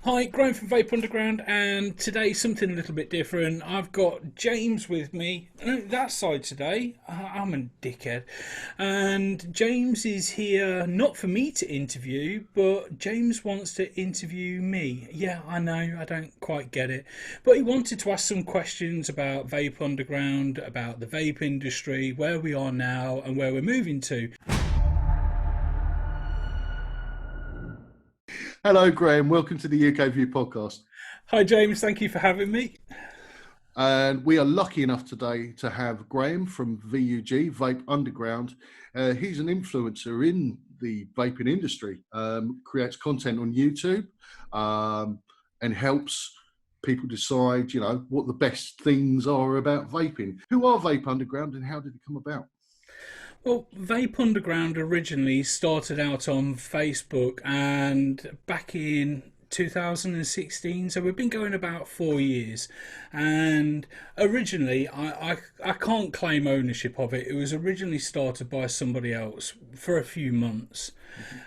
Hi, Graham from Vape Underground, and today something a little bit different. I've got James with me. That side today. I'm a dickhead. And James is here not for me to interview, but James wants to interview me. Yeah, I know, I don't quite get it. But he wanted to ask some questions about Vape Underground, about the vape industry, where we are now, and where we're moving to. Hello, Graham. Welcome to the UK View podcast. Hi, James. Thank you for having me. And we are lucky enough today to have Graham from VUG, Vape Underground. He's an influencer in the vaping industry, creates content on YouTube, and helps people decide, what the best things are about vaping. Who are Vape Underground and how did it come about? Well, Vape Underground originally started out on Facebook and back in 2016, so we've been going about 4 years. And originally, I can't claim ownership of it. It was originally started by somebody else for a few months.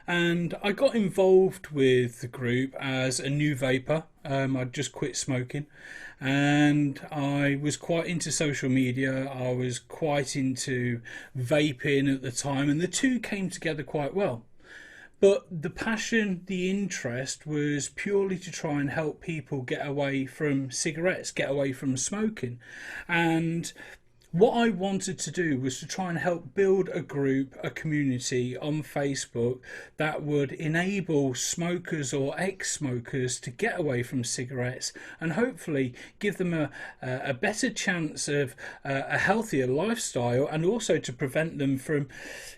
And I got involved with the group as a new vapor. I'd just quit smoking and I was quite into social media. I was quite into vaping at the time, and the two came together quite well. But the passion, the interest was purely to try and help people get away from cigarettes, get away from smoking. And what I wanted to do was to try and help build a group, a community on Facebook that would enable smokers or ex-smokers to get away from cigarettes and hopefully give them a better chance of a healthier lifestyle, and also to prevent them from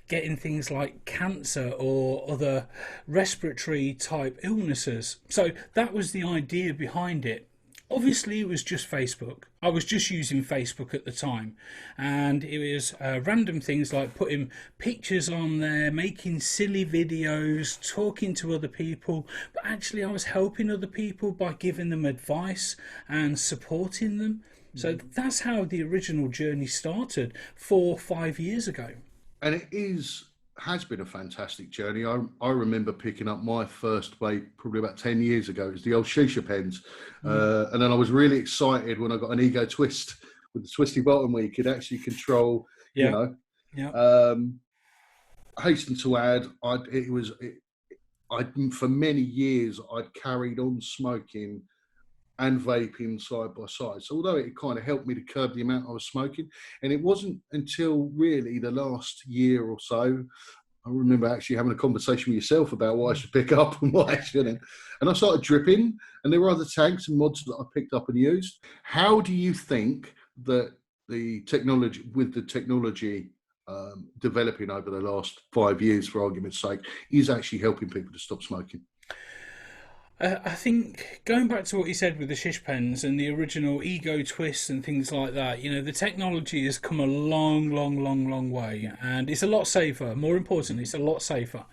getting things like cancer or other respiratory type illnesses. So that was the idea behind it. Obviously, it was just Facebook. I was just using Facebook at the time, and it was random things like putting pictures on there, making silly videos, talking to other people. But actually, I was helping other people by giving them advice and supporting them. So that's how the original journey started 4 or 5 years ago. And has been a fantastic journey. I remember picking up my first vape probably about 10 years ago. It was the old shisha pens. And then I was really excited when I got an ego twist with the twisty bottom where you could actually control, you Yeah, know. yeah. Hasten to add, for many years, I'd carried on smoking and vaping side by side. So although it kind of helped me to curb the amount I was smoking, and it wasn't until really the last year or so, I remember actually having a conversation with yourself about what I should pick up and what I shouldn't. And I started dripping, and there were other tags and mods that I picked up and used. How do you think that the technology developing over the last 5 years, for argument's sake, is actually helping people to stop smoking? I think going back to what you said with the shish pens and the original ego twists and things like that, the technology has come a long, long, long, long way, and it's a lot safer. More importantly, it's a lot safer,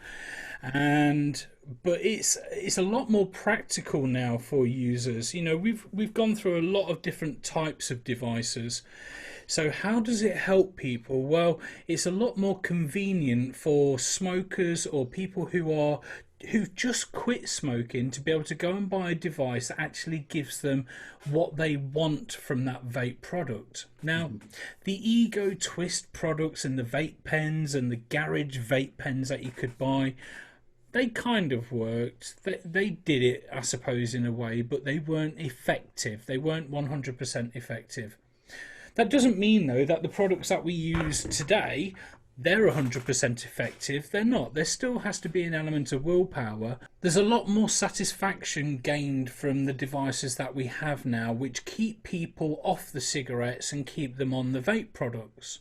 and but it's a lot more practical now for users. We've gone through a lot of different types of devices. So how does it help people? Well, it's a lot more convenient for smokers or people who've just quit smoking to be able to go and buy a device that actually gives them what they want from that vape product. Now, the Ego Twist products and the vape pens and the garage vape pens that you could buy, they kind of worked. They did it, I suppose, in a way, but they weren't effective. They weren't 100% effective. That doesn't mean, though, that the products that we use today, they're 100% effective. They're not. There still has to be an element of willpower. There's a lot more satisfaction gained from the devices that we have now, which keep people off the cigarettes and keep them on the vape products.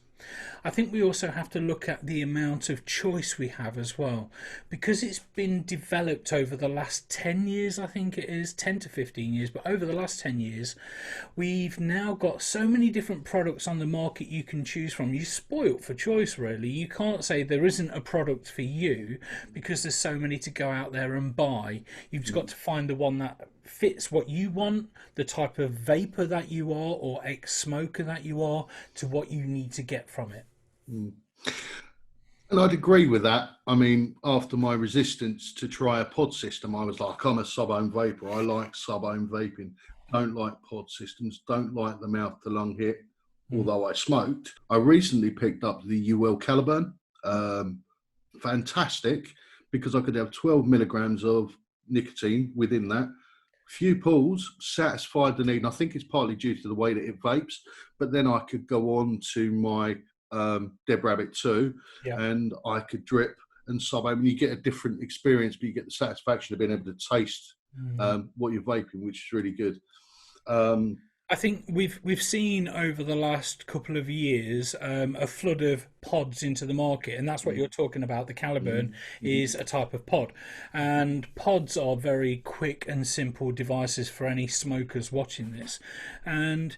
I think we also have to look at the amount of choice we have as well, because it's been developed over the last 10 years. I think it is 10 to 15 years, but over the last 10 years we've now got so many different products on the market you can choose from. You're spoilt for choice, really. You can't say there isn't a product for you because there's so many to go out there and buy. You've just got to find the one that fits what you want, the type of vapor that you are or ex-smoker that you are, to what you need to get from it. Mm. And I'd agree with that. I mean, after my resistance to try a pod system, I was like, I'm a sub-ohm vapor. I like sub-ohm vaping. Don't like pod systems. Don't like the mouth to lung hit. Mm. Although I smoked, I recently picked up the UL Caliburn. Um, Fantastic, because I could have 12 milligrams of nicotine within that. Few pulls satisfied the need, and I think it's partly due to the way that it vapes. But then I could go on to my Deb Rabbit 2, Yeah. and I could drip and sub. I mean, you get a different experience, but you get the satisfaction of being able to taste Mm. what you're vaping, which is really good. Um, I think we've seen over the last couple of years a flood of pods into the market, and that's what you're talking about. The Caliburn is a type of pod, and pods are very quick and simple devices for any smokers watching this. And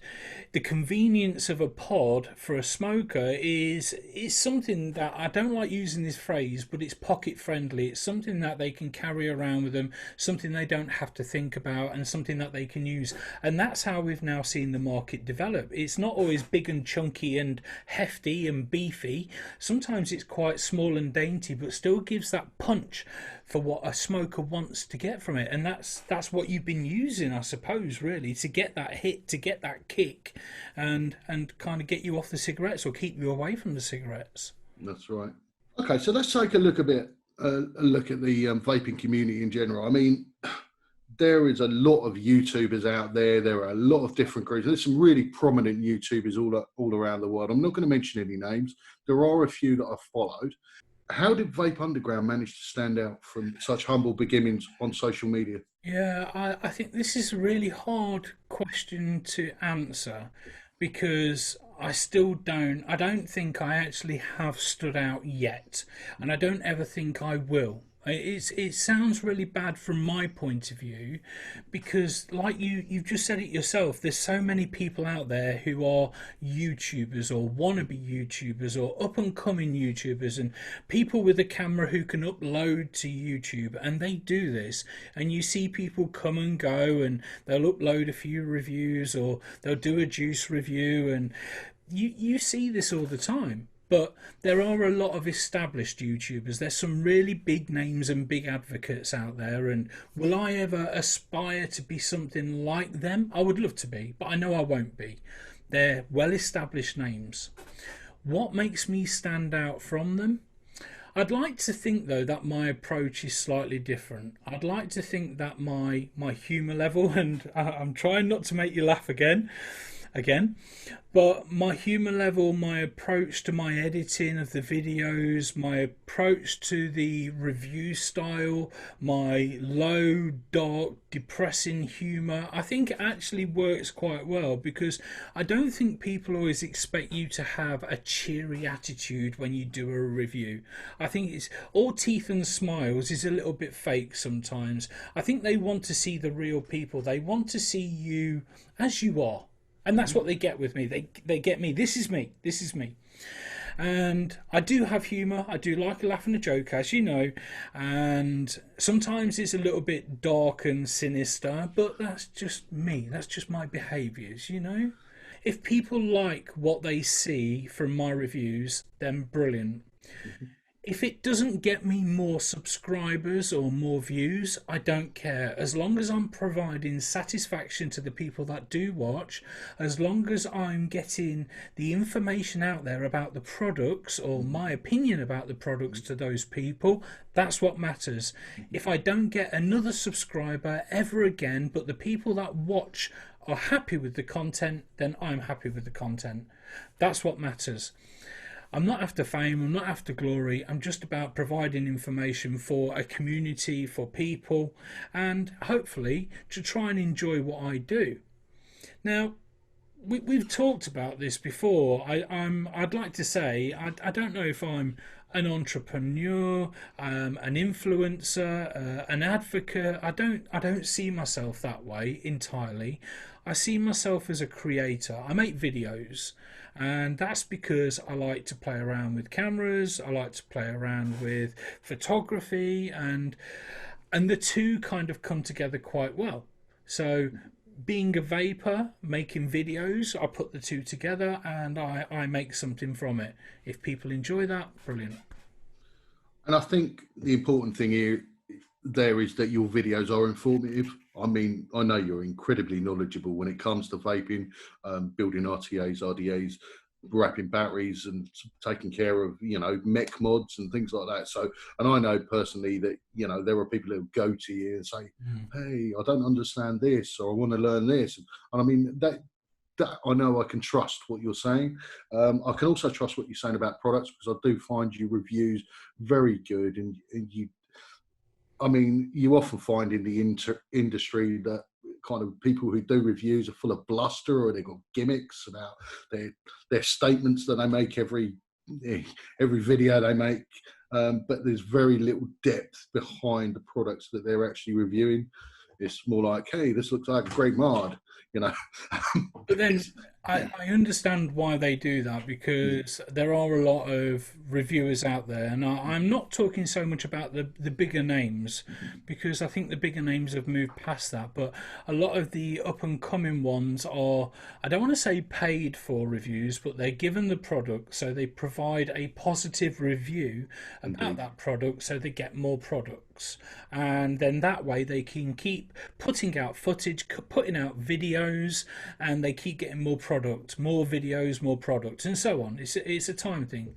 the convenience of a pod for a smoker is something that I don't like using this phrase, but it's pocket friendly. It's something that they can carry around with them, something they don't have to think about, and something that they can use. And that's how we've now seen the market develop. It's not always big and chunky and hefty and beefy. Sometimes it's quite small and dainty, but still gives that punch for what a smoker wants to get from it. And that's what you've been using, I suppose, really, to get that hit, to get that kick, and kind of get you off the cigarettes or keep you away from the cigarettes. that's right. Okay, so let's take a look a look at the vaping community in general. I mean, there is a lot of YouTubers out there. There are a lot of different groups. There's some really prominent YouTubers all around the world. I'm not going to mention any names. There are a few that I've followed. How did Vape Underground manage to stand out from such humble beginnings on social media? Yeah, I think this is a really hard question to answer because I don't think I actually have stood out yet, and I don't ever think I will. It sounds really bad from my point of view because, like you've just said it yourself, there's so many people out there who are YouTubers or wannabe YouTubers or up and coming YouTubers and people with a camera who can upload to YouTube, and they do this, and you see people come and go, and they'll upload a few reviews or they'll do a juice review, and you see this all the time. But there are a lot of established YouTubers. There's some really big names and big advocates out there. And will I ever aspire to be something like them? I would love to be, but I know I won't be. They're well established names. What makes me stand out from them? I'd like to think though that my approach is slightly different. I'd like to think that my humour level, and I'm trying not to make you laugh again, but my humour level, my approach to my editing of the videos, my approach to the review style, my low, dark, depressing humour, I think it actually works quite well because I don't think people always expect you to have a cheery attitude when you do a review. I think it's all teeth and smiles is a little bit fake sometimes. I think they want to see the real people. They want to see you as you are. And that's what they get with me. They get me. This is me. This is me. And I do have humour. I do like a laugh and a joke, as you know. And sometimes it's a little bit dark and sinister, but that's just me. That's just my behaviours, you know. If people like what they see from my reviews, then brilliant. If it doesn't get me more subscribers or more views, I don't care. As long as I'm providing satisfaction to the people that do watch, as long as I'm getting the information out there about the products or my opinion about the products to those people, that's what matters. If I don't get another subscriber ever again, but the people that watch are happy with the content, then I'm happy with the content. That's what matters. I'm not after fame, I'm not after glory, I'm just about providing information for a community, for people, and hopefully to try and enjoy what I do. Now, we've talked about this before. I'd like to say, I don't know if I'm an entrepreneur, an influencer, an advocate. I don't see myself that way entirely. I see myself as a creator. I make videos, and that's because I like to play around with cameras. I like to play around with photography, and the two kind of come together quite well. So being a vapor, making videos, I put the two together and I make something from it. If people enjoy that, brilliant. And I think the important thing here there is that your videos are informative. I mean, I know you're incredibly knowledgeable when it comes to vaping, building RTAs, RDAs, wrapping batteries, and taking care of mech mods and things like that. So, and I know personally that there are people who go to you and say, "Hey, I don't understand this, or I want to learn this," and I mean that. I know I can trust what you're saying. I can also trust what you're saying about products, because I do find your reviews very good, and you I mean, you often find in the industry that kind of people who do reviews are full of bluster, or they've got gimmicks about their statements that they make every video they make. But there's very little depth behind the products that they're actually reviewing. It's more like, hey, this looks like a great mod, you know. But then I understand why they do that, because there are a lot of reviewers out there, and I'm not talking so much about the bigger names, because I think the bigger names have moved past that. But a lot of the up and coming ones are, I don't want to say paid for reviews, but they're given the product, so they provide a positive review about Indeed. that product, so they get more products, and then that way they can keep putting out footage, putting out videos, and they keep getting more product, more videos, more products, and so on. It's a time thing.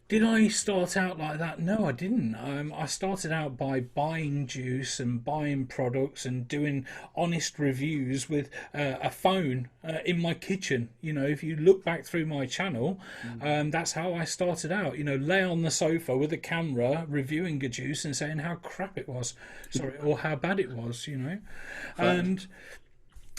Did I start out like that? No, I didn't. I started out by buying juice and buying products and doing honest reviews with a phone in my kitchen. You know, if you look back through my channel, that's how I started out. You know, lay on the sofa with a camera reviewing a juice and saying how crap it was, sorry, or how bad it was. You know, Fact.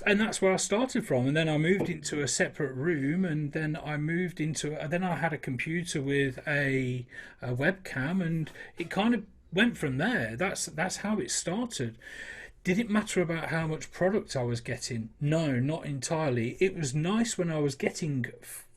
and that's where I started from. And then I moved into a separate room, and then I moved into, and then I had a computer with a webcam, and it kind of went from there. That's how it started. Did it matter about how much product I was getting? No, not entirely. It was nice when I was getting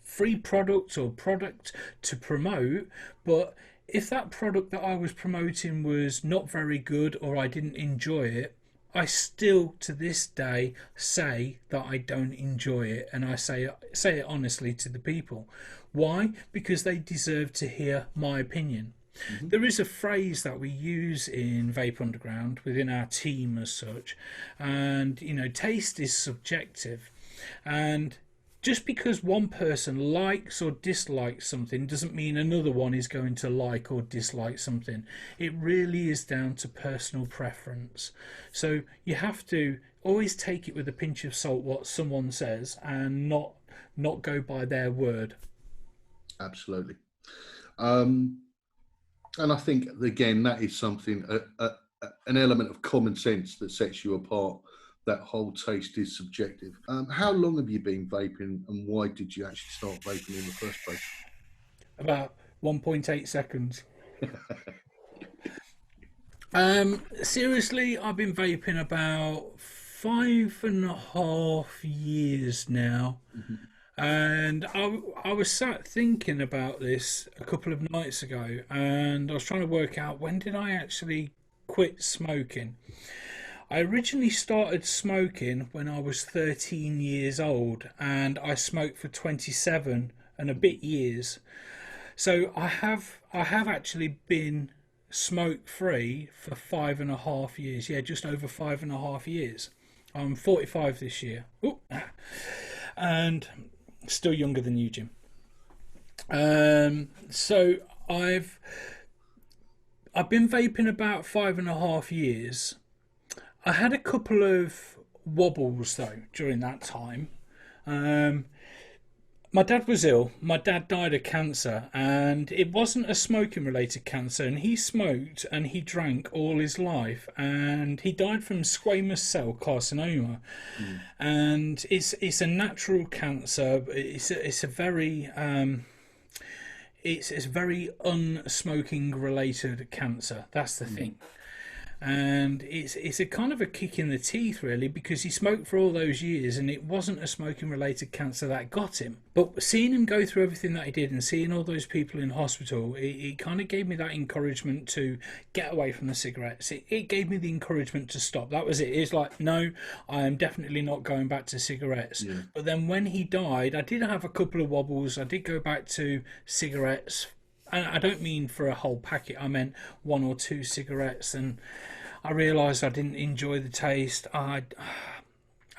free product or product to promote, but if that product that I was promoting was not very good, or I didn't enjoy it, I still to this day say that I don't enjoy it, and I say it honestly to the people. Why? Because they deserve to hear my opinion. Hmm. There is a phrase that we use in Vape Underground within our team as such, and taste is subjective, and just because one person likes or dislikes something doesn't mean another one is going to like or dislike something. It really is down to personal preference. So you have to always take it with a pinch of salt what someone says, and not go by their word. Absolutely. And I think, again, that is something, an element of common sense that sets you apart. That whole taste is subjective. How long have you been vaping, and why did you actually start vaping in the first place? About 1.8 seconds. Seriously, I've been vaping about 5.5 years now. Mhm. And I was sat thinking about this a couple of nights ago, and I was trying to work out, when did I actually quit smoking? I originally started smoking when I was 13 years old, and I smoked for 27 and a bit years. So I have actually been smoke free for 5.5 years. Yeah, just over 5.5 years. I'm 45 this year. Ooh, and still younger than you, Jim. So I've been vaping about 5.5 years. I had a couple of wobbles though during that time. Um, my dad was ill. My dad died of cancer, and it wasn't a smoking related cancer. And he smoked and he drank all his life, and he died from squamous cell carcinoma. Mm. And it's a natural cancer. It's a very it's very unsmoking related cancer. That's the Mm. thing. And it's a kind of a kick in the teeth really, because he smoked for all those years and it wasn't a smoking related cancer that got him. But seeing him go through everything that he did and seeing all those people in hospital, it kind of gave me that encouragement to get away from the cigarettes. It gave me the encouragement to stop. That was it. It's like, no, I am definitely not going back to cigarettes. Yeah. But then when he died, I did have a couple of wobbles. I did go back to cigarettes and I don't mean for a whole packet. I meant one or two cigarettes, and I realised I didn't enjoy the taste. I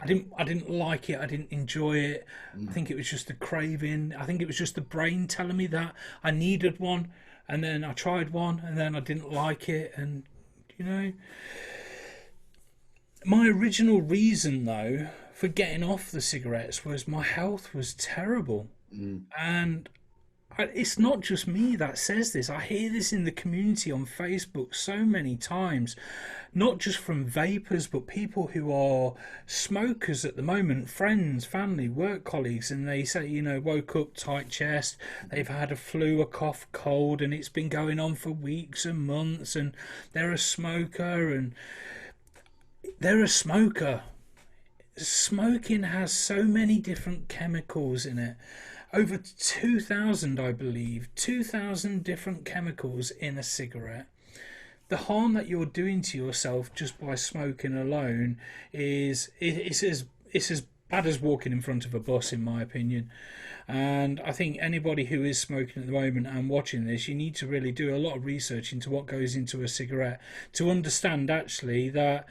didn't like it. I didn't enjoy it. I Mm. think it was just the craving. I think it was just the brain telling me that I needed one, and then I tried one, and then I didn't like it, and you know, my original reason though for getting off the cigarettes was my health was terrible, Mm. and it's not just me that says this. I hear this in the community on Facebook so many times, not just from vapors, but people who are smokers at the moment, friends, family, work colleagues, and they say, woke up tight chest, they've had a flu, a cough, cold, and it's been going on for weeks and months, and they're a smoker, and they're a smoker. Smoking has so many different chemicals in it. Over 2,000, I believe, 2,000 different chemicals in a cigarette. The harm that you're doing to yourself just by smoking alone it's as bad as walking in front of a bus, in my opinion. And I think anybody who is smoking at the moment and watching this, you need to really do a lot of research into what goes into a cigarette to understand actually that,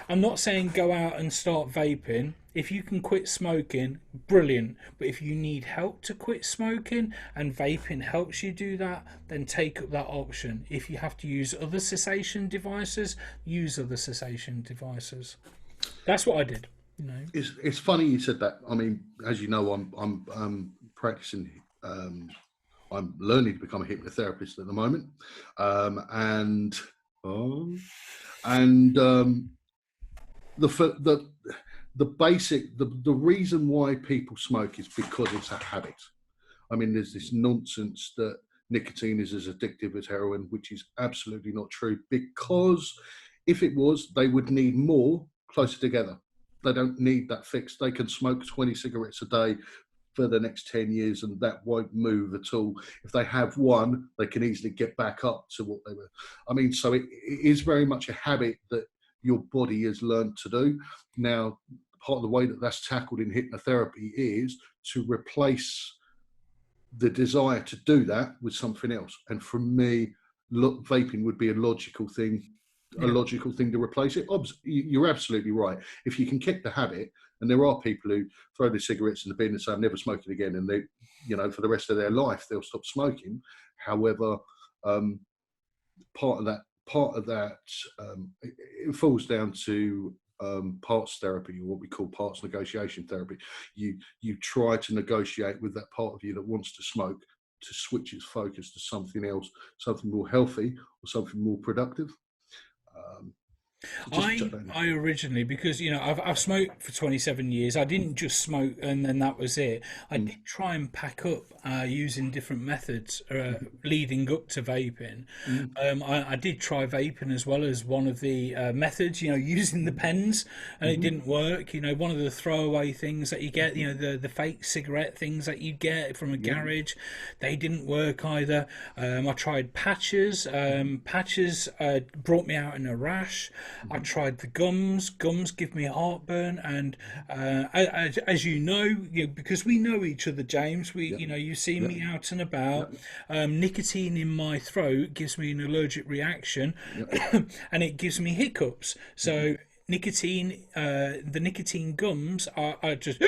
I'm not saying go out and start vaping. If you can quit smoking, brilliant. But if you need help to quit smoking and vaping helps you do that, then take up that option. If you have to use other cessation devices, use other cessation devices. That's what I did. It's funny you said that. I mean, as you know, I'm practicing. I'm learning to become a hypnotherapist at the moment, and um, and the the basic the reason why people smoke is because it's a habit. I mean, there's this nonsense that nicotine is as addictive as heroin, which is absolutely not true. Because if it was, they would need more closer together. They don't need that fixed. They can smoke 20 cigarettes a day for the next 10 years and that won't move at all. If they have one, they can easily get back up to what they were. I mean, so it is very much a habit that your body has learned to do. Now, part of the way that that's tackled in hypnotherapy is to replace the desire to do that with something else. And for me, vaping would be a Yeah. logical thing to replace it. You're absolutely right. If you can kick the habit, and there are people who throw their cigarettes in the bin and say, "I'm never smoking again," and they, for the rest of their life, they'll stop smoking. However, um, part of that, it falls down to parts therapy, or what we call parts negotiation therapy. You try to negotiate with that part of you that wants to smoke to switch its focus to something else, something more healthy or something more productive. Um, so just I chuck that in. I originally, because I've smoked for 27 years. I didn't just smoke and then that was it. I Mm, did try and pack up using different methods mhm, leading up to vaping. mm, I did try vaping as well as one of the methods, using the pens, and it mhm, didn't work. One of the throwaway things that you get, mhm. the fake cigarette things that you get from a Yeah. garage, they didn't work either. I tried patches. Patches brought me out in a rash. I Mhm, tried the gums. Gums give me heartburn, and as because we know each other, James. yeah. You've seen Yeah. me out and Yeah. about. Nicotine in my throat gives me an allergic reaction, Yeah. and it gives me hiccups. Mhm, So the nicotine gums are just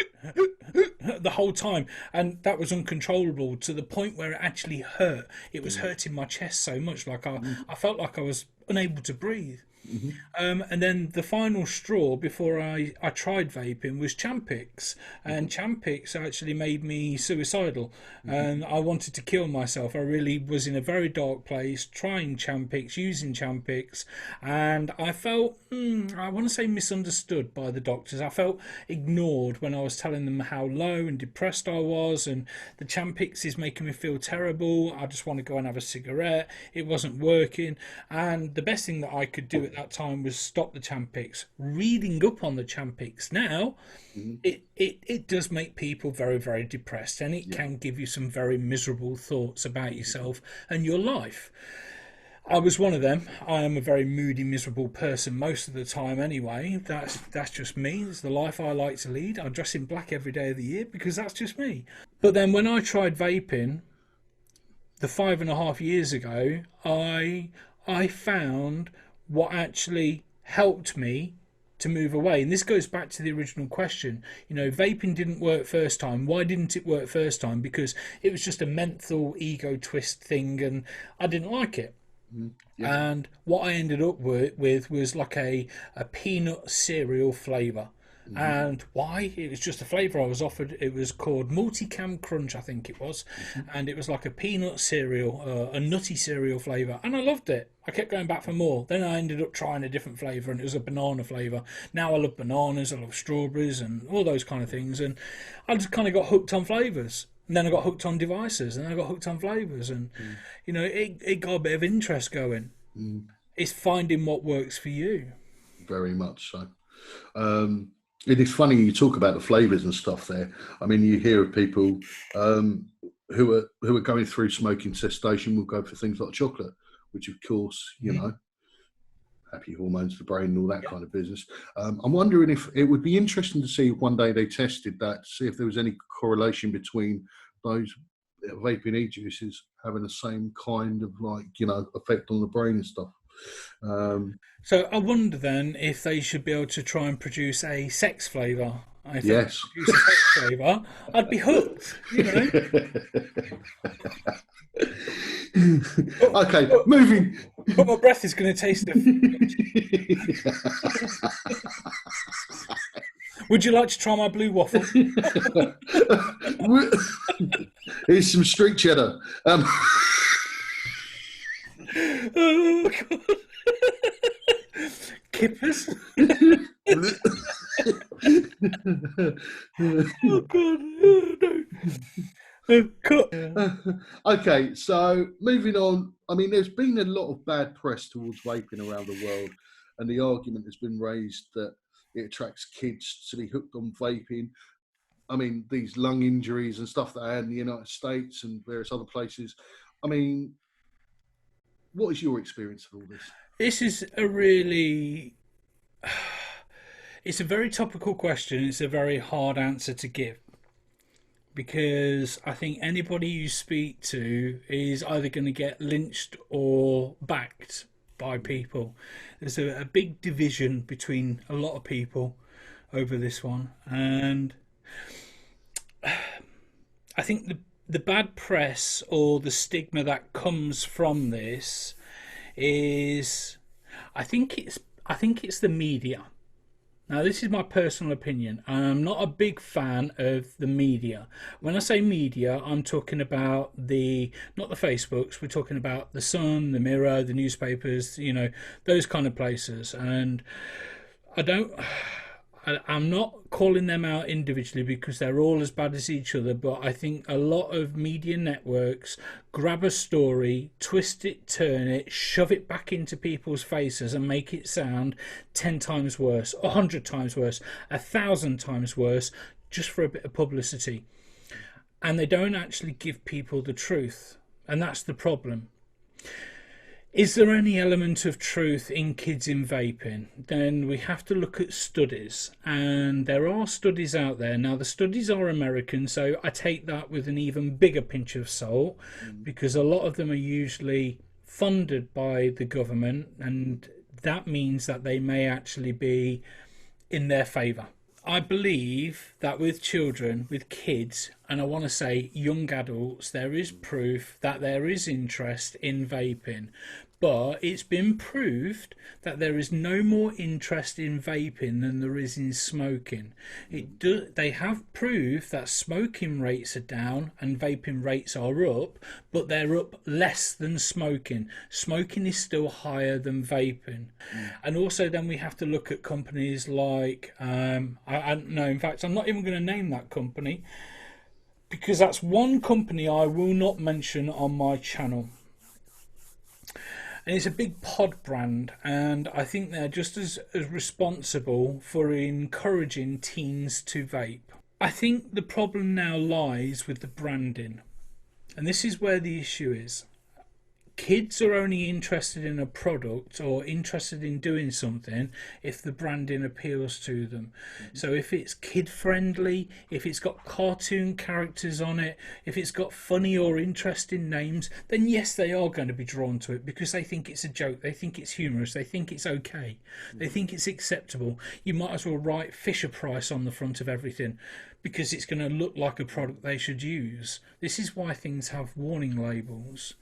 the whole time, and that was uncontrollable to the point where it actually hurt. It was mm, hurting my chest so much, like I, mm, I felt like I was unable to breathe. mhm, And then the final straw before I tried vaping was Champix, and mhm, Champix actually made me suicidal, mhm, and I wanted to kill myself. I really was in a very dark place trying Champix, using Champix, and I felt, I want to say, misunderstood by the doctors. I felt ignored when I was telling them how low and depressed I was, and the Champix is making me feel terrible. I just want to go and have a cigarette. It wasn't working, and the best thing that I could do at that time was stop the Champix. Reading up on the Champix now, mhm. it does make people very, very depressed, and it Yeah. can give you some very miserable thoughts about yourself and your life. I was one of them. I am a very moody, miserable person most of the time anyway. That's just me. It's the life I like to lead. I dress in black every day of the year because that's just me. But then when I tried vaping, the 5.5 years ago, I found what actually helped me to move away. And this goes back to the original question. You know, vaping didn't work first time. Why didn't it work first time? Because it was just a menthol ego twist thing, and I didn't like it. Yeah. And what I ended up with was like a peanut cereal flavour. Hmm. And why? It was just a flavour I was offered. It was called Multicam Crunch, I think it was. Hmm. And it was like a peanut cereal, a nutty cereal flavour. And I loved it. I kept going back for more. Then I ended up trying a different flavour, and it was a banana flavour. Now I love bananas, I love strawberries, and all those kind of things. And I just kind of got hooked on flavours. And then I got hooked on devices, and then I got hooked on flavours. And, you know, it got a bit of interest going. Mm. It's finding what works for you. Very much so. It is funny you talk about the flavours and stuff there. I mean, you hear of people who are going through smoking cessation will go for things like chocolate, which of course, you know, happy hormones to the brain and all that kind of business. I'm wondering if it would be interesting to see if one day they tested that, to see if there was any correlation between those vaping e-juices having the same kind of, like, you know, effect on the brain and stuff. So I wonder then if they should be able to try and produce a sex flavour. If they could Yes. produce a sex flavour, I'd be hooked, you know. Okay, But, moving. but my breath is going to taste of. Would you like to try my blue waffle? Here's some street cheddar. Oh, God. Kippers? Oh, God. Oh, no. Cut. Okay, so moving on. I mean, there's been a lot of bad press towards vaping around the world, and the argument has been raised that it attracts kids to be hooked on vaping. I mean, these lung injuries and stuff that I had in the United States and various other places. I mean, what is your experience of all this? This is a really. It's a very topical question. It's a very hard answer to give because I think anybody you speak to is either going to get lynched or backed by people. There's a big division between a lot of people over this one, and I think the bad press or the stigma that comes from this is, I think it's the media. Now, this is my personal opinion. I'm not a big fan of the media. When I say media, I'm talking about not the Facebooks, we're talking about the Sun, the Mirror, the newspapers, you know, those kind of places. And I don't, I'm not calling them out individually because they're all as bad as each other, but I think a lot of media networks grab a story, twist it, turn it, shove it back into people's faces and make it sound 10 times worse, 100 times worse, 1,000 times worse, just for a bit of publicity. And they don't actually give people the truth. And that's the problem. Is there any element of truth in kids in vaping? Then we have to look at studies, and there are studies out there. Now, the studies are American, so I take that with an even bigger pinch of salt because a lot of them are usually funded by the government, and that means that they may actually be in their favour. I believe that with children, with kids, and I want to say young adults, there is proof that there is interest in vaping. But it's been proved that there is no more interest in vaping than there is in smoking. They have proved that smoking rates are down and vaping rates are up, but they're up less than smoking. Smoking is still higher than vaping. And also then we have to look at companies like, I don't know, in fact, I'm not even going to name that company because that's one company I will not mention on my channel. And it's a big pod brand, and I think they're just as responsible for encouraging teens to vape. I think the problem now lies with the branding, and this is where the issue is. kids are only interested in a product or interested in doing something if the branding appeals to them. So if it's kid friendly, if it's got cartoon characters on it, if it's got funny or interesting names, then yes, they are going to be drawn to it because they think it's a joke, they think it's humorous, they think it's okay, they think it's acceptable. You might as well write Fisher Price on the front of everything because it's going to look like a product they should use. This is why things have warning labels.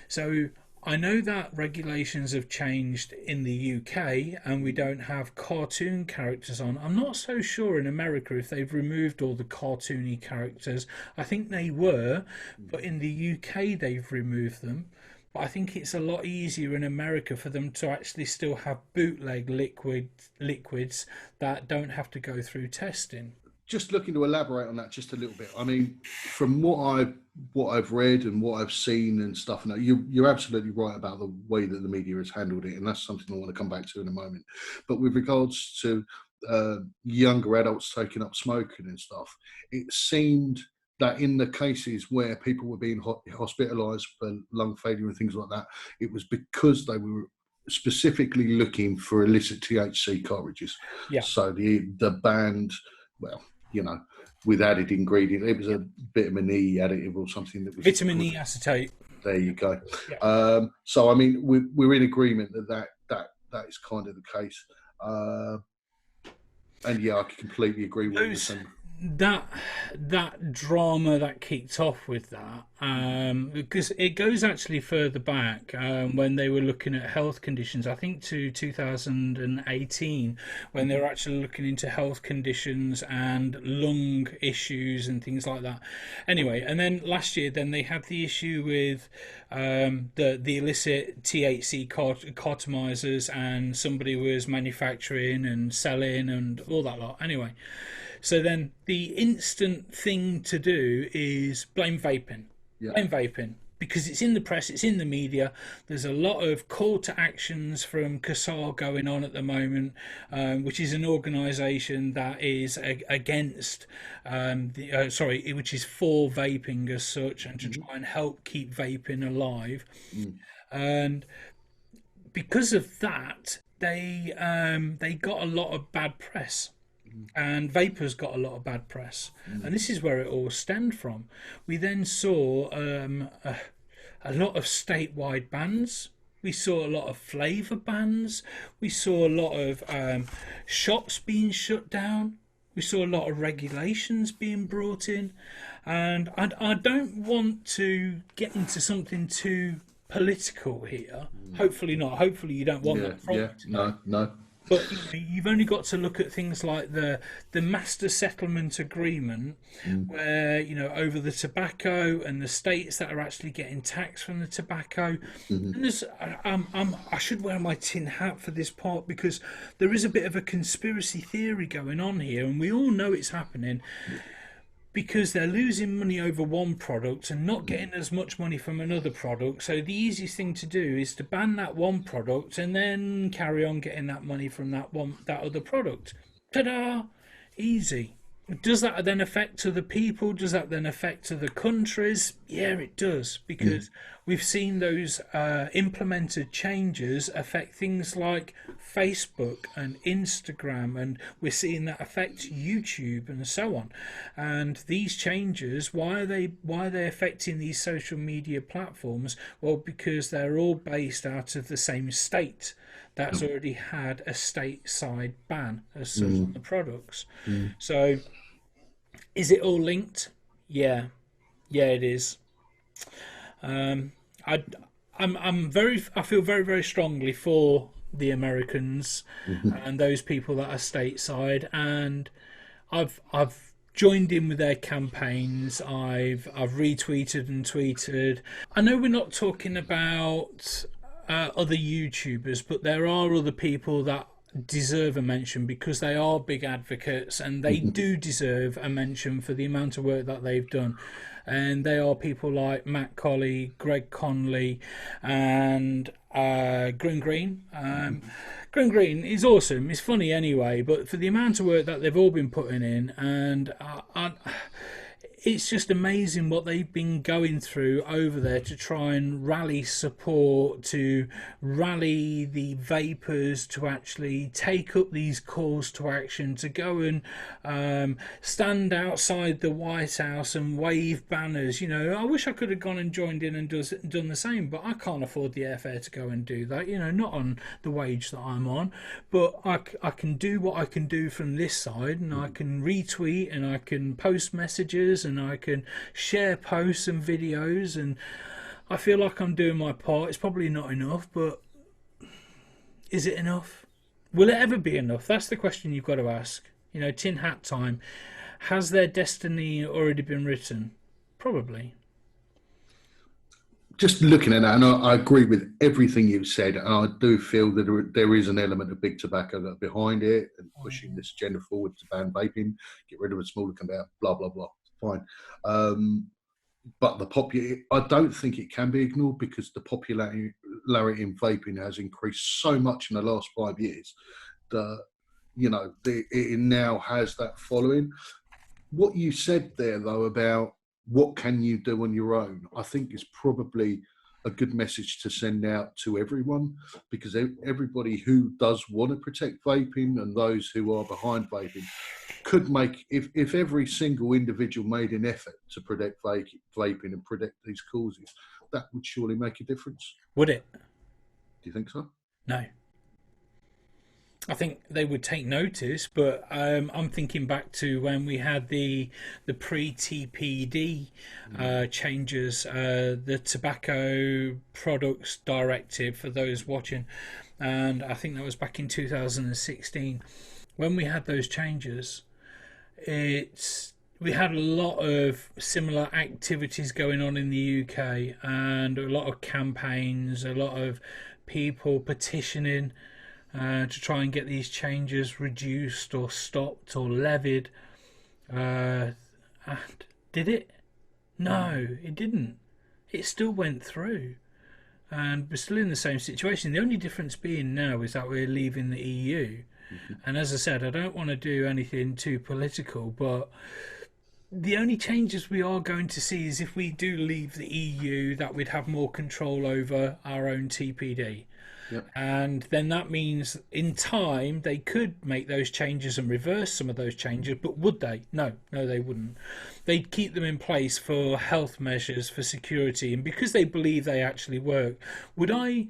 So I know that regulations have changed in the UK and we don't have cartoon characters on. I'm not so sure in America if they've removed all the cartoony characters. I think they were, but in the UK they've removed them. But I think it's a lot easier in America for them to actually still have bootleg liquids that don't have to go through testing. Just looking to elaborate on that just a little bit. I mean, from what I've read and what I've seen and stuff, and you're absolutely right about the way that the media has handled it, and that's something I want to come back to in a moment. But with regards to younger adults taking up smoking and stuff, it seemed that in the cases where people were being hospitalised for lung failure and things like that, it was because they were specifically looking for illicit THC cartridges. Yeah. So the band, well, you know, with added ingredient, it was a vitamin E additive or something that was vitamin E acetate. There you go. Yeah. So I mean, we're in agreement that is kind of the case. And yeah, I completely agree with you saying. That drama that kicked off with that, because it goes actually further back when they were looking at health conditions, I think to 2018, when they were actually looking into health conditions and lung issues and things like that. Anyway, and then last year, then they had the issue with the illicit THC cartomizers, and somebody was manufacturing and selling and all that lot. Anyway. So then the instant thing to do is blame vaping. Yeah. Blame vaping. Because it's in the press, it's in the media. There's a lot of call to actions from CASAR going on at the moment, which is an organisation that is against, which is for vaping as such, and to try and help keep vaping alive. And because of that, they got a lot of bad press. And vapors got a lot of bad press, and this is where it all stemmed from. We then saw a lot of statewide bans. We saw a lot of flavour bans. We saw a lot of shops being shut down. We saw a lot of regulations being brought in, and I don't want to get into something too political here. Hopefully not. Hopefully you don't want that from me. No. But you've only got to look at things like the master settlement agreement, where over the tobacco and the states that are actually getting taxed from the tobacco. And there's, I should wear my tin hat for this part because there is a bit of a conspiracy theory going on here, and we all know it's happening. Because they're losing money over one product and not getting as much money from another product. So the easiest thing to do is to ban that one product and then carry on getting that money from that other product. Ta-da! Easy. Does that then affect other people? Does that then affect other countries? Yeah, it does, because we've seen those implemented changes affect things like Facebook and Instagram, and we're seeing that affect YouTube and so on. And these changes, why are they affecting these social media platforms? Well, because they're all based out of the same state that's already had a stateside ban as such on the products. So is it all linked? Yeah, it is. I feel very, very strongly for the Americans and those people that are stateside, and I've joined in with their campaigns. I've retweeted and tweeted. I know we're not talking about other YouTubers, but there are other people that deserve a mention because they are big advocates, and they do deserve a mention for the amount of work that they've done. And they are people like Matt Colley, Greg Conley, and Green Green. Green Green is awesome. It's funny anyway, but for the amount of work that they've all been putting in, and it's just amazing what they've been going through over there to try and rally support, to rally the vapors to actually take up these calls to action, to go and stand outside the White House and wave banners. You know, I wish I could have gone and joined in and done the same, but I can't afford the airfare to go and do that. You know, not on the wage that I'm on, but I can do what I can do from this side, and I can retweet and I can post messages and I can share posts and videos, and I feel like I'm doing my part. It's probably not enough, but is it enough? Will it ever be enough? That's the question you've got to ask. You know, tin hat time. Has their destiny already been written? Probably. Just looking at that, and I agree with everything you've said, and I do feel that there is an element of big tobacco behind it and pushing this agenda forward to ban vaping, get rid of a smaller company, blah blah blah. Fine, but I don't think it can be ignored because the popularity in vaping has increased so much in the last 5 years that it now has that following. What you said there though about what can you do on your own, I think is probably a good message to send out to everyone, because everybody who does want to protect vaping and those who are behind vaping could make, if every single individual made an effort to protect vaping and protect these causes, that would surely make a difference. Would it? Do you think so? No. I think they would take notice, but I'm thinking back to when we had the pre-TPD changes, the Tobacco Products Directive for those watching, and I think that was back in 2016. When we had those changes, we had a lot of similar activities going on in the UK and a lot of campaigns, a lot of people petitioning to try and get these changes reduced or stopped or levied. And did it? No, it didn't. It still went through. And we're still in the same situation. The only difference being now is that we're leaving the EU. And as I said, I don't want to do anything too political, but the only changes we are going to see is if we do leave the EU, that we'd have more control over our own TPD. Yep. And then that means in time they could make those changes and reverse some of those changes, but would they? No, they wouldn't. They'd keep them in place for health measures, for security, and because they believe they actually work. Would I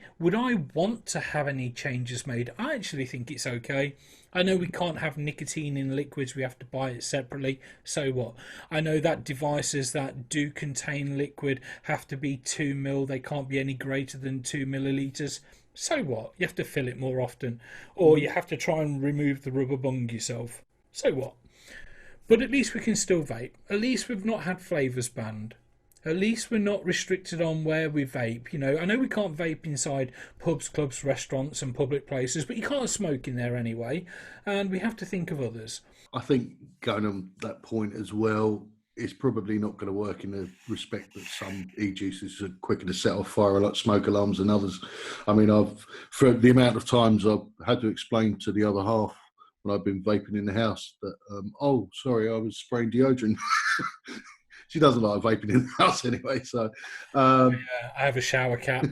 want to have any changes made? I actually think it's okay. I know we can't have nicotine in liquids, we have to buy it separately. So what? I know that devices that do contain liquid have to be 2 mil, they can't be any greater than 2 millilitres. So what? You have to fill it more often, or you have to try and remove the rubber bung yourself. So what? But at least we can still vape. At least we've not had flavours banned. At least we're not restricted on where we vape. You know, I know we can't vape inside pubs, clubs, restaurants and public places, but you can't smoke in there anyway, and we have to think of others. I think going on that point as well, it's probably not going to work in the respect that some e-juices are quicker to set off fire like smoke alarms than others. I mean, for the amount of times I've had to explain to the other half when I've been vaping in the house that, oh, sorry, I was spraying deodorant. She doesn't like vaping in the house anyway, so... Yeah, I have a shower cap.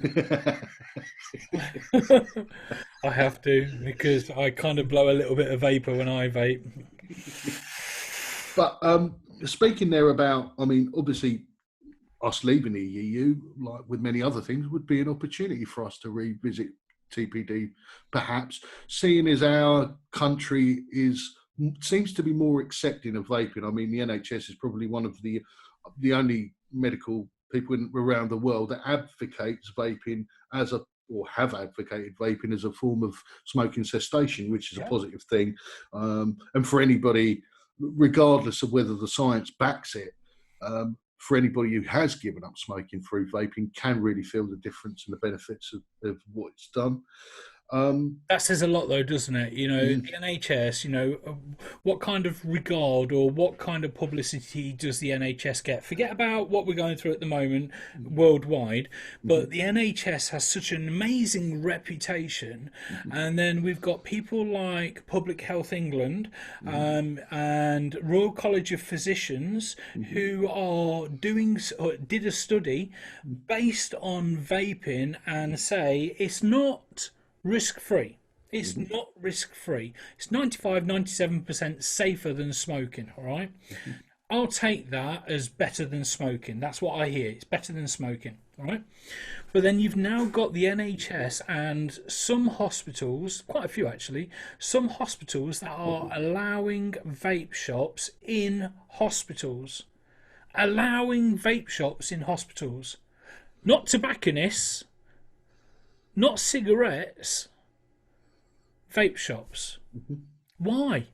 I have to, because I kind of blow a little bit of vapour when I vape. But speaking there about, I mean, obviously, us leaving the EU, like with many other things, would be an opportunity for us to revisit TPD, perhaps, seeing as our country seems to be more accepting of vaping. I mean, the NHS is probably one of the only medical people around the world that advocates vaping or have advocated vaping as a form of smoking cessation, which is a positive thing. And for anybody, regardless of whether the science backs it, for anybody who has given up smoking through vaping, can really feel the difference and the benefits of what it's done. That says a lot, though, doesn't it? Mm, The NHS, what kind of regard or what kind of publicity does the NHS get? Forget about what we're going through at the moment worldwide, but mhm, the NHS has such an amazing reputation. mhm, And then we've got people like Public Health England mhm, and Royal College of Physicians mhm, who are or did a study mhm, based on vaping and say it's not risk free. It's mhm, not risk free. It's 95, 97% safer than smoking, all right? mhm, I'll take that as better than smoking. That's what I hear. It's better than smoking, all right? But then you've now got the NHS and some hospitals, quite a few actually, some hospitals that are allowing vape shops in hospitals. Allowing vape shops in hospitals. Not tobacconists, not cigarettes, vape shops. mhm, Why?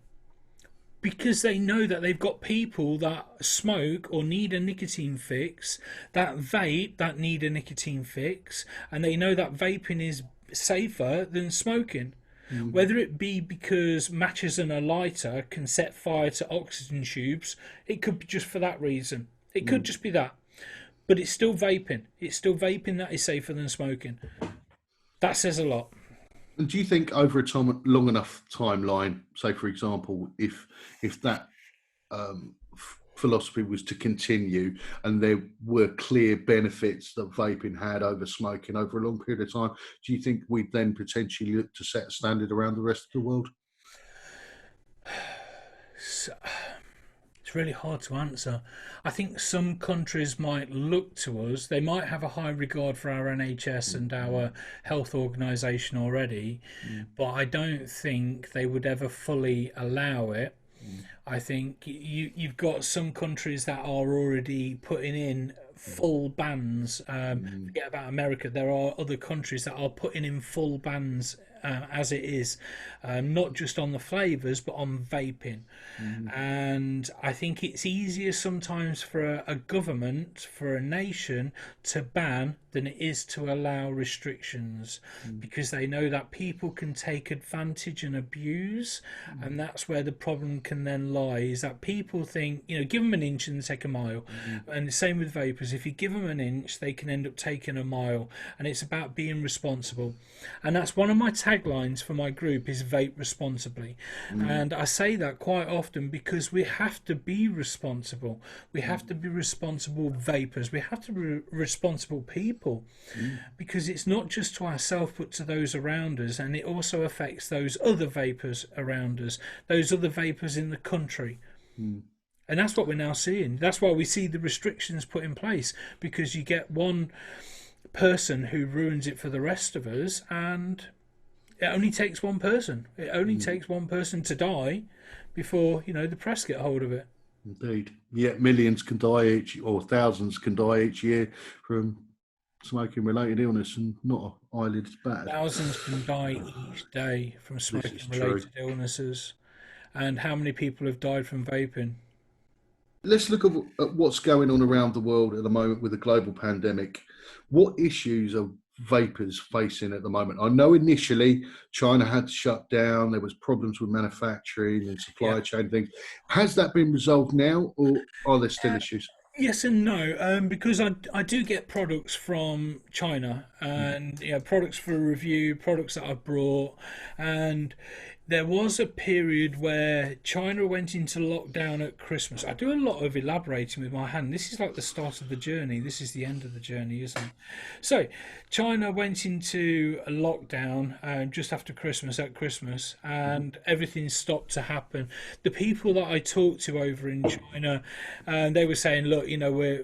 Because they know that they've got people that smoke or need a nicotine fix, that vape that need a nicotine fix, and they know that vaping is safer than smoking. mhm, Whether it be because matches and a lighter can set fire to oxygen tubes, it could be just for that reason. It could mhm. just be that. But it's still vaping. It's still vaping that is safer than smoking. That says a lot. And do you think over a long enough timeline, say for example, if that philosophy was to continue and there were clear benefits that vaping had over smoking over a long period of time, do you think we'd then potentially look to set a standard around the rest of the world? So, it's really hard to answer. I think some countries might look to us. They might have a high regard for our NHS and our health organisation already, Mm, but I don't think they would ever fully allow it. mm, I think you've got some countries that are already putting in full bans. mm, Forget about America. There are other countries that are putting in full bans as it is, not just on the flavors but on vaping. mm, And I think it's easier sometimes for a government, for a nation, to ban than it is to allow restrictions mm, because they know that people can take advantage and abuse. And that's where the problem can then lie is that people think, give them an inch and take a mile. mm, And the same with vapors. If you give them an inch, they can end up taking a mile. And it's about being responsible. And that's one of my taglines for my group is vape responsibly. mm, And I say that quite often because we have to be responsible. We have to be responsible vapors. We have to be responsible people mm, because it's not just to ourselves but to those around us, and it also affects those other vapors around us, those other vapors in the country. mm. And that's what we're now seeing. That's why we see the restrictions put in place because you get one person who ruins it for the rest of us, and it only takes one person. It only Mm. takes one person to die before the press get hold of it. Indeed. Yet millions can die each, or thousands can die each year from smoking related illness, and not an eyelid's battered. Thousands can die each day from This is smoking true. related illnesses. And how many people have died from vaping? Let's look at what's going on around the world at the moment with the global pandemic. What issues are vapors facing at the moment? I know initially China had to shut down, there was problems with manufacturing and Yeah. supply chain things. Has that been resolved now, or are there still issues? Yes and no, because I do get products from China Mm, and products for review, products that I've brought, and there was a period where China went into lockdown at Christmas. I do a lot of elaborating with my hand. This is like the start of the journey. This is the end of the journey, isn't it? So, China went into a lockdown just after Christmas, at Christmas, mhm, and everything stopped to happen. The people that I talked to over in China, they were saying, "Look,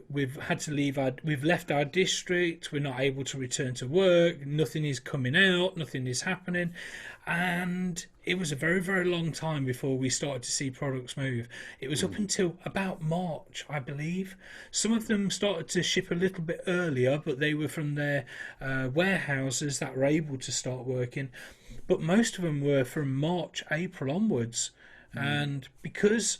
we've had to leave we've left our district. We're not able to return to work. Nothing is coming out. Nothing is happening." And it was a very, very long time before we started to see products move. It was up mm, until about March, I believe. Some of them started to ship a little bit earlier, but they were from their warehouses that were able to start working. But most of them were from March, April onwards. mm, And because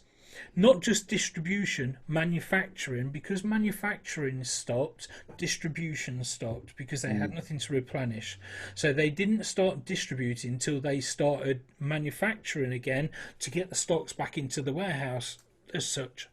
Not just distribution, manufacturing. Because manufacturing stopped, distribution stopped because they had nothing to replenish. So they didn't start distributing until they started manufacturing again to get the stocks back into the warehouse as such.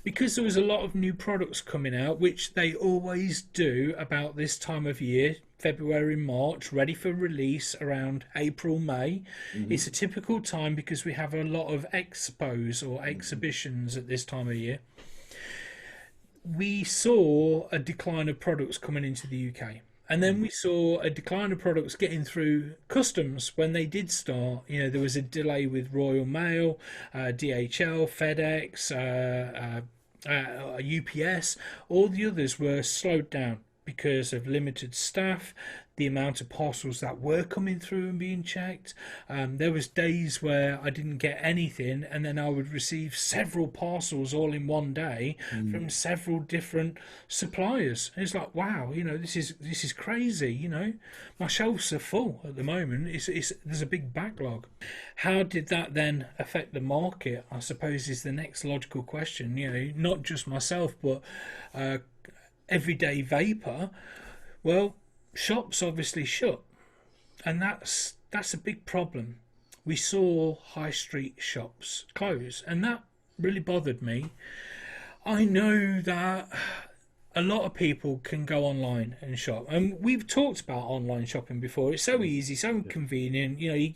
Because there was a lot of new products coming out, which they always do about this time of year, February, March, ready for release around April, May. Hmm. It's a typical time because we have a lot of expos or exhibitions at this time of year. We saw a decline of products coming into the UK. And then we saw a decline of products getting through customs when they did start. You know, there was a delay with Royal Mail, DHL, FedEx, UPS. All the others were slowed down because of limited staff, the amount of parcels that were coming through and being checked. There was days where I didn't get anything, and then I would receive several parcels all in one day from several different suppliers. And it's like, wow, you know, this is crazy. You know, my shelves are full at the moment. It's there's a big backlog. How did that then affect the market? I suppose is the next logical question. You know, not just myself, but everyday vapor. Well, shops obviously shut, and that's a big problem. We saw high street shops close, and that really bothered me. I know that a lot of people can go online and shop, and we've talked about online shopping before. It's so easy, so convenient. You know,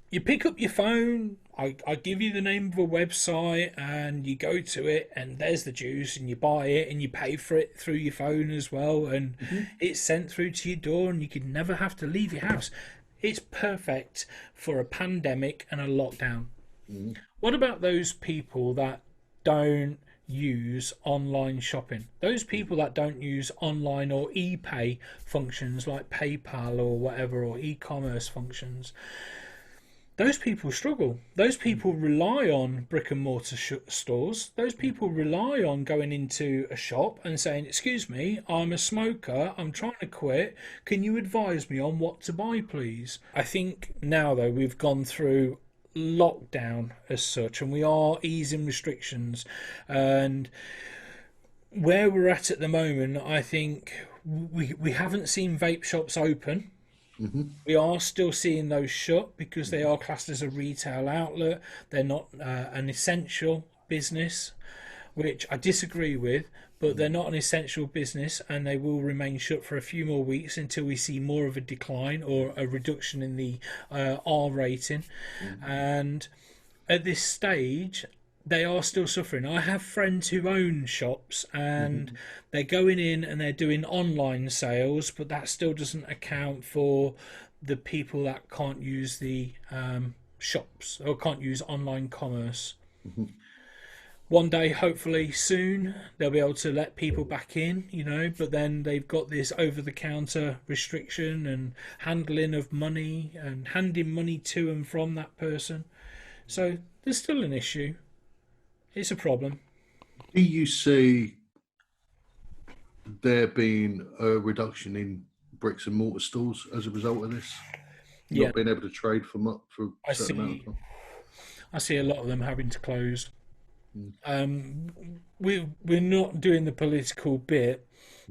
you pick up your phone. I give you the name of a website and you go to it and there's the juice and you buy it and you pay for it through your phone as well, and it's sent through to your door and you can never have to leave your house. It's perfect for a pandemic and a lockdown. What about those people that don't use online shopping? Those people that don't use online or e-pay functions like PayPal or whatever, or e-commerce functions, those people struggle. Those people rely on brick and mortar stores. Those people rely on going into a shop and saying, excuse me, I'm a smoker, I'm trying to quit, can you advise me on what to buy, please? I think now, though, we've gone through lockdown as such and we are easing restrictions, and where we're at the moment, I think we haven't seen vape shops open. We are still seeing those shut because they are classed as a retail outlet. They're not an essential business, which I disagree with, but they're not an essential business and they will remain shut for a few more weeks until we see more of a decline or a reduction in the R rating. And at this stage, they are still suffering. I have friends who own shops and they're going in and they're doing online sales, but that still doesn't account for the people that can't use the shops or can't use online commerce. One day, hopefully soon, they'll be able to let people back in, you know, but then they've got this over-the-counter restriction and handling of money and handing money to and from that person. So there's still an issue. It's a problem. Do you see there being a reduction in bricks and mortar stores as a result of this? Yeah, Not being able to trade for a I certain amount of see. time? I see a lot of them having to close. We're not doing the political bit.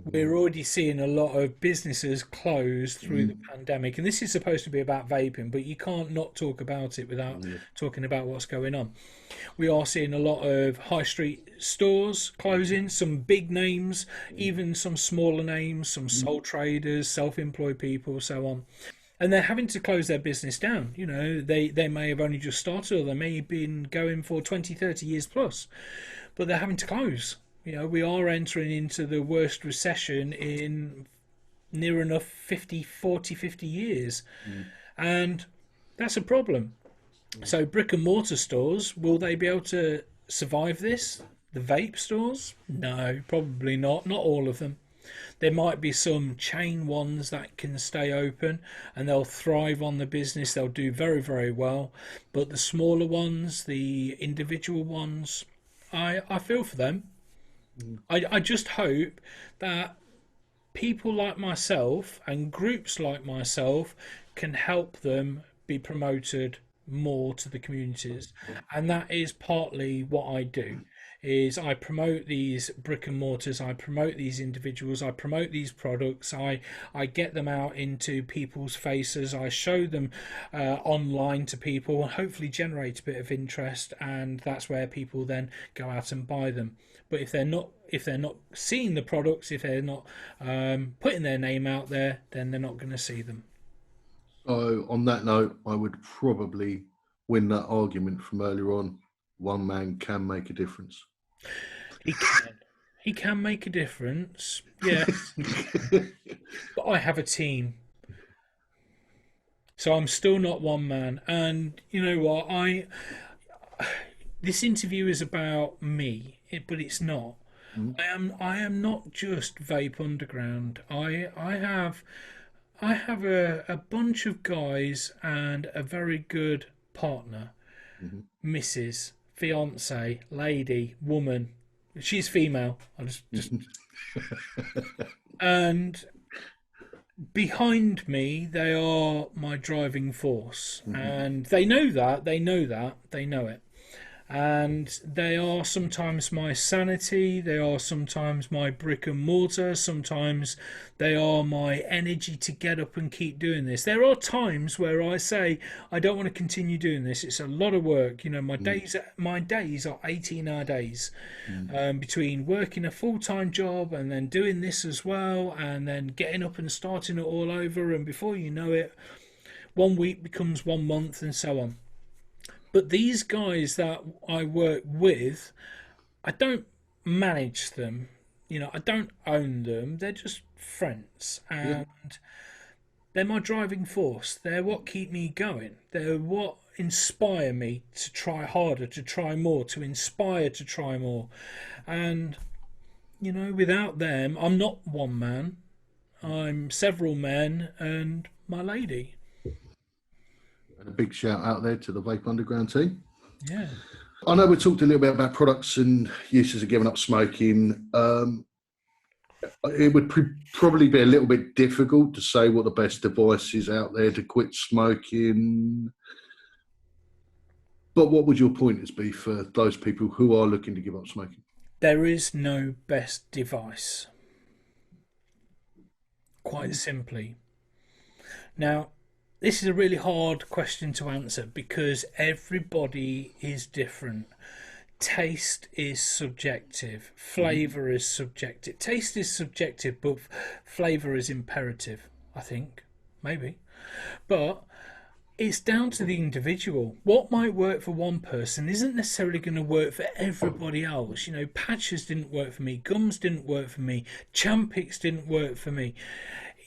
We're already seeing a lot of businesses close through the pandemic, and this is supposed to be about vaping, but you can't not talk about it without talking about what's going on. We are seeing a lot of high street stores closing, some big names, even some smaller names, some sole traders, self-employed people, so on. And they're having to close their business down. You know, they may have only just started or they may have been going for 20, 30 years plus, but they're having to close. You know, we are entering into the worst recession in near enough 50 years. And that's a problem. So brick and mortar stores, will they be able to survive this? The vape stores? No, probably not. Not all of them. There might be some chain ones that can stay open and they'll thrive on the business. They'll do very, very well. But the smaller ones, the individual ones, I feel for them. I just hope that people like myself and groups like myself can help them be promoted more to the communities, and that is partly what I do. Is I promote these brick and mortars, I promote these individuals, I promote these products, I get them out into people's faces, I show them online to people, and hopefully generate a bit of interest, and that's where people then go out and buy them. But if they're not seeing the products, if they're not putting their name out there, then they're not going to see them. So, on that note, I would probably win that argument from earlier on. One man can make a difference. He can. He can make a difference, yes. But I have a team. So I'm still not one man. And you know what? This interview is about me, but it's not. Mm, I am not just Vape Underground. I have a bunch of guys and a very good partner, mhm. Mrs. Fiance, lady, woman. She's female. I just and behind me they are my driving force, and they know that, they know it, and they are sometimes my sanity, they are sometimes my brick and mortar, sometimes they are my energy to get up and keep doing this. There are times where I say I don't want to continue doing this, it's a lot of work. My days are 18-hour days, between working a full-time job and then doing this as well, and then getting up and starting it all over, and before you know it, 1 week becomes 1 month and so on. But these guys that I work with, I don't manage them. I don't own them. They're just friends, Yeah. and they're my driving force. They're what keep me going. They're what inspire me to try harder, to try more, to inspire to try more. And without them, I'm not one man. I'm several men and my lady. And a big shout out there to the Vape Underground team. Yeah. I know we talked a little bit about products and uses of giving up smoking. It would probably be a little bit difficult to say what the best device is out there to quit smoking. But what would your pointers be for those people who are looking to give up smoking? There is no best device. Quite simply. Now, this is a really hard question to answer because everybody is different. Taste is subjective, flavor is subjective. Taste is subjective, but flavor is imperative, I think. Maybe. But it's down to the individual. What might work for one person isn't necessarily going to work for everybody else. Patches didn't work for me, gums didn't work for me, Champix didn't work for me.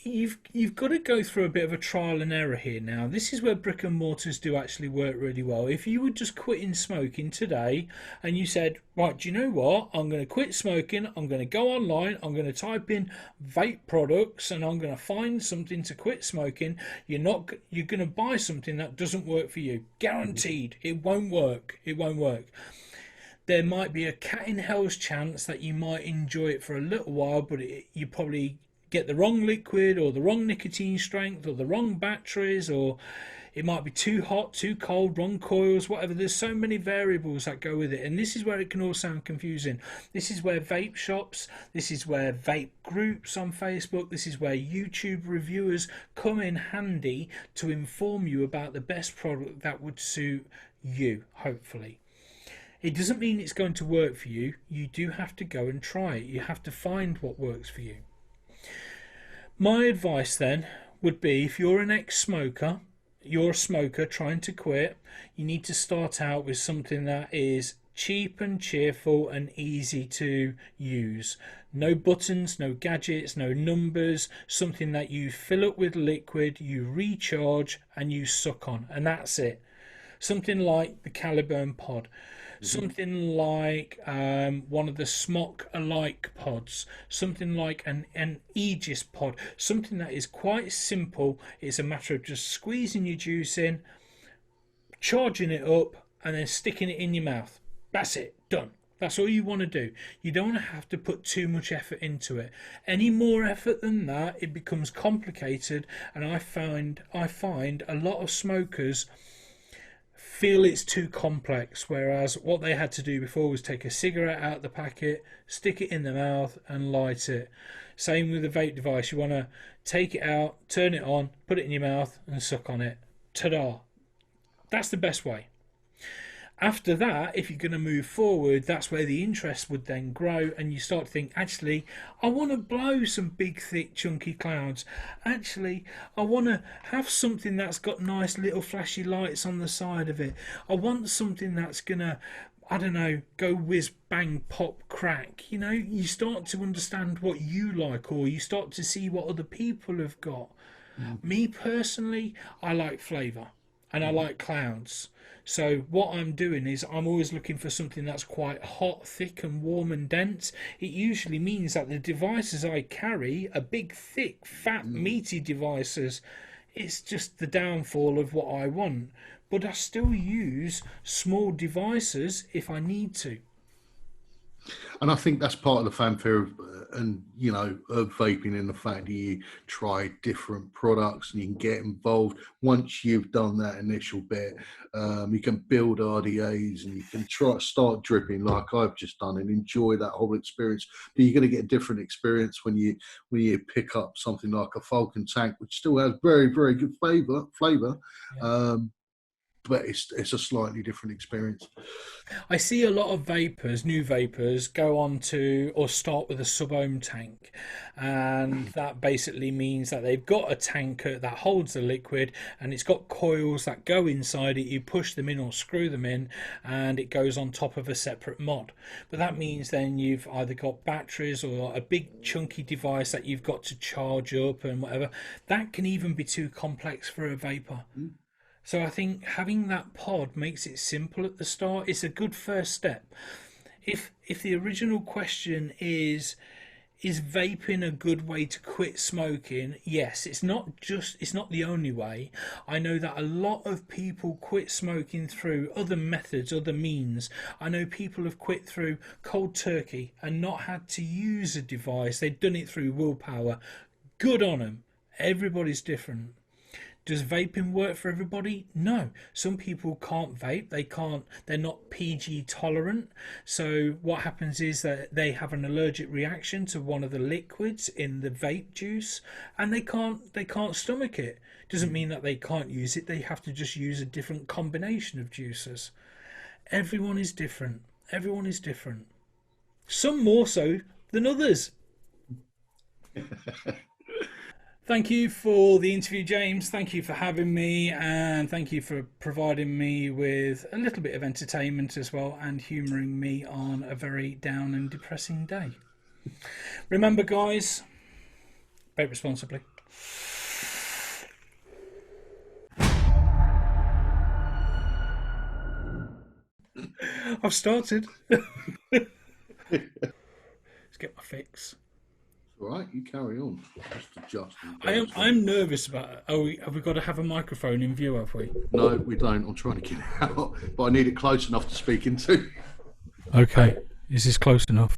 You've got to go through a bit of a trial and error here now. This is where brick and mortars do actually work really well. If you were just quitting smoking today and you said, right, do you know what? I'm going to quit smoking. I'm going to go online. I'm going to type in vape products and I'm going to find something to quit smoking. You're going to buy something that doesn't work for you. Guaranteed. It won't work. It won't work. There might be a cat in hell's chance that you might enjoy it for a little while, but you probably get the wrong liquid or the wrong nicotine strength or the wrong batteries, or it might be too hot, too cold, wrong coils, whatever. There's so many variables that go with it, and this is where it can all sound confusing. This is where vape shops, this is where vape groups on Facebook, this is where YouTube reviewers come in handy to inform you about the best product that would suit you, hopefully. It doesn't mean it's going to work for you. You do have to go and try it. You have to find what works for you. My advice then would be, if you're an ex-smoker, you're a smoker trying to quit, you need to start out with something that is cheap and cheerful and easy to use. No buttons, no gadgets, no numbers, something that you fill up with liquid, you recharge and you suck on, and that's it. Something like the Caliburn pod. Something like one of the Smock alike pods, something like an Aegis pod, something that is quite simple. It's a matter of just squeezing your juice in, charging it up, and then sticking it in your mouth. That's it, done. That's all you want to do. You don't have to put too much effort into it. Any more effort than that, it becomes complicated, and I find a lot of smokers feel it's too complex, whereas what they had to do before was take a cigarette out of the packet, stick it in the mouth and light it. Same with the vape device. You want to take it out, turn it on, put it in your mouth and suck on it. Ta-da. That's the best way. After that, if you're going to move forward, that's where the interest would then grow, and you start to think, actually, I want to blow some big, thick, chunky clouds. Actually, I want to have something that's got nice little flashy lights on the side of it. I want something that's going to, I don't know, go whiz, bang, pop, crack. You know, you start to understand what you like, or you start to see what other people have got. Me personally, I like flavour and I like clouds. So what I'm doing is I'm always looking for something that's quite hot, thick and warm and dense. It usually means that the devices I carry are big, thick, fat, meaty devices. It's just the downfall of what I want. But I still use small devices if I need to. And I think that's part of the fanfare of, of vaping, and the fact that you try different products and you can get involved. Once you've done that initial bit, you can build RDAs and you can start dripping like I've just done and enjoy that whole experience. But you're going to get a different experience when you pick up something like a Falcon tank, which still has very, very good flavour. Yeah. But it's a slightly different experience. I see a lot of vapors, new vapors, go on to or start with a sub-ohm tank, and that basically means that they've got a tanker that holds the liquid and it's got coils that go inside it. You push them in or screw them in and it goes on top of a separate mod. But that means then you've either got batteries or a big chunky device that you've got to charge up and whatever. That can even be too complex for a vapor. So I think having that pod makes it simple at the start. It's a good first step. If the original question is vaping a good way to quit smoking? Yes, it's not the only way. I know that a lot of people quit smoking through other methods, other means. I know people have quit through cold turkey and not had to use a device. They've done it through willpower. Good on them. Everybody's different. Does vaping work for everybody? No. Some people can't vape. They're not PG tolerant. So what happens is that they have an allergic reaction to one of the liquids in the vape juice and they can't stomach it. Doesn't mean that they can't use it. They have to just use a different combination of juices. Everyone is different. Everyone is different. Some more so than others. Thank you for the interview, James. Thank you for having me, and thank you for providing me with a little bit of entertainment as well and humouring me on a very down and depressing day. Remember, guys, vape responsibly. I've started. Let's get my fix. All right, you carry on. Just I'm nervous about it. Have we got to have a microphone in view, have we? No, we don't. I'm trying to get it out, but I need it close enough to speak into. Okay, is this close enough?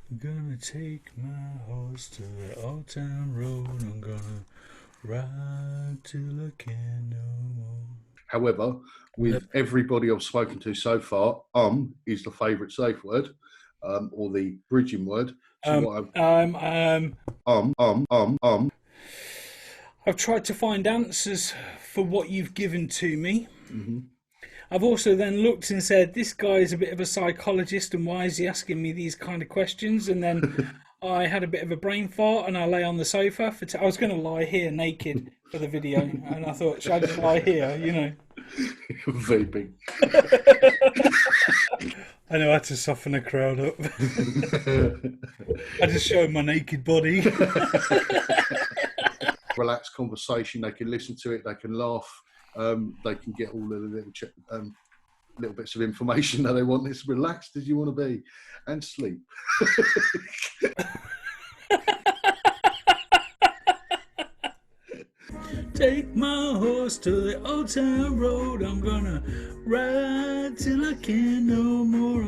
I'm gonna take my horse to the old town road. I'm gonna ride till I can no more. However, with everybody I've spoken to so far, is the favourite safe word, or the bridging word. So I've tried to find answers for what you've given to me. Mm-hmm. I've also then looked and said, this guy is a bit of a psychologist and why is he asking me these kind of questions? And then I had a bit of a brain fart and I lay on the sofa. I was going to lie here naked for the video and I thought, should I just lie here, you know? Vaping. I know how to soften a crowd up. I just show my naked body. Relaxed conversation. They can listen to it. They can laugh. They can get all the little bits of information that they want. As relaxed as you want to be, and sleep. Take my horse to the old town road. I'm gonna ride till I can no more.